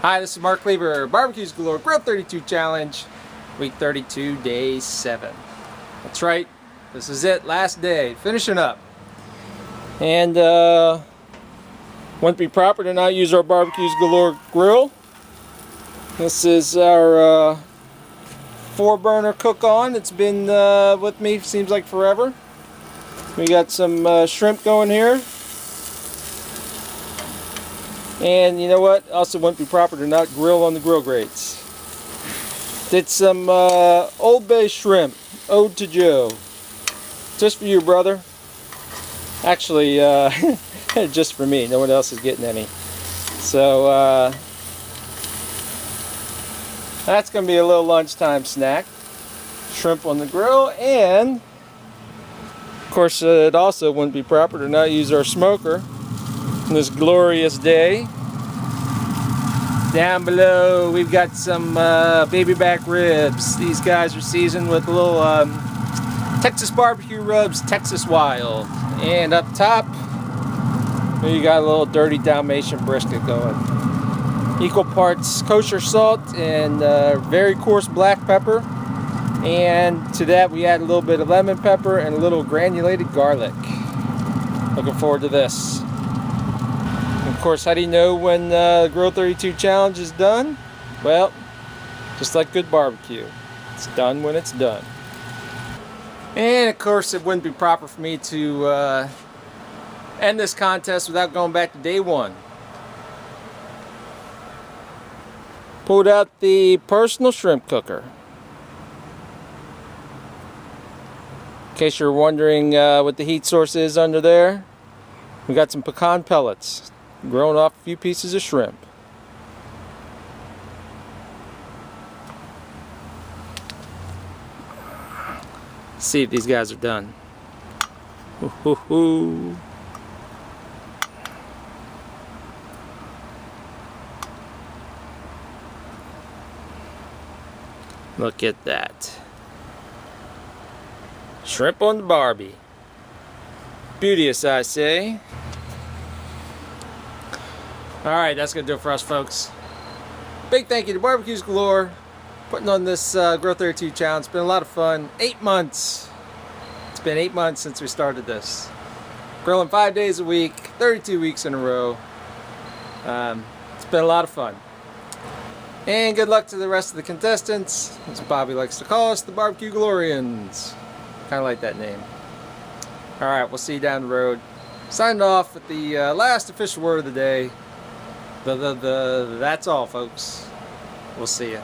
Hi, this is Mark Cleaver, Barbeques Galore Grill32 Challenge, week 32, day 7. That's right, this is it, last day, finishing up. And wouldn't be proper to not use our Barbeques Galore grill. This is our 4-burner cook-on. It's been with me, seems like forever. We got some shrimp going here. And you know what? Also wouldn't be proper to not grill on the grill grates. Did some Old Bay shrimp, Ode to Joe. Just for you, brother. Actually, just for me. No one else is getting any. So, that's going to be a little lunchtime snack. Shrimp on the grill. And, of course, it also wouldn't be proper to not use our smoker on this glorious day. Down below we've got some baby back ribs. These guys are seasoned with a little Texas barbecue rubs, Texas Wild. And up top you got a little dirty Dalmatian brisket going. Equal parts kosher salt and very coarse black pepper. And to that we add a little bit of lemon pepper and a little granulated garlic. Looking forward to this. Of course, how do you know when the Grill32 challenge is done? Well, just like good barbecue, it's done when it's done. And of course, it wouldn't be proper for me to end this contest without going back to day 1. Pulled out the personal shrimp cooker. In case you're wondering what the heat source is under there, we got some pecan pellets. Grilling off a few pieces of shrimp. See if these guys are done. Ooh. Look at that. Shrimp on the Barbie. Beauteous, I say. Alright, that's going to do it for us, folks. Big thank you to Barbeques Galore putting on this Grill32 challenge. It's been a lot of fun. 8 months. It's been 8 months since we started this. Grilling 5 days a week, 32 weeks in a row. It's been a lot of fun. And good luck to the rest of the contestants. As Bobby likes to call us, the Barbecue Galorians. Kind of like that name. Alright, we'll see you down the road. Signed off with the last official word of the day. That's all, folks. We'll see ya.